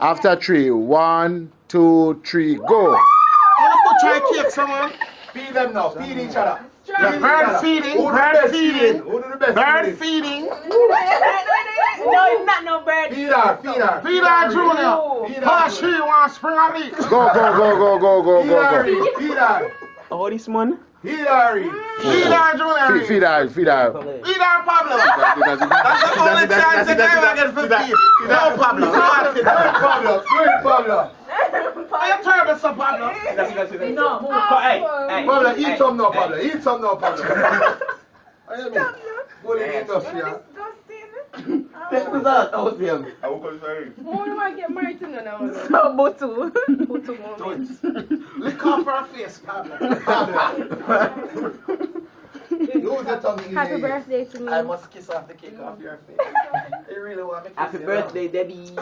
After 3, 1, 2, 3, go. Wanna go try cake somewhere? Feed them now. Feed each other. Yeah, bird feeding. Bird feeding. Who do the best Bird feeding? feeding. No, it's not no bird. Feed her. Feed her. Feed her, Junior. Feed How her. she want spring a leak? Go, go, go, go, go, go, Feed go, her. go. Feed her. Oh, this man? Feed her. Feed her, Junior. Feed her, feed her. Feed her, Pablo. That's the only chance you ever get for feed. No, Pablo. Good Pablo. Good Pablo. Are you terrible, son, Pablo? No. Pablo, eat some now, Pablo. Eat some now, Pablo. What do you mean? Go in the industry, yeah. Take this out him. I will call sorry. Who do I get married to now? No, Butu. Butu moment. Lick off her face, Pablo. Use the tongue in Happy the ear. birthday to me. I must kiss off the cake off your face. You really want me to kiss Happy you, birthday, Debbie.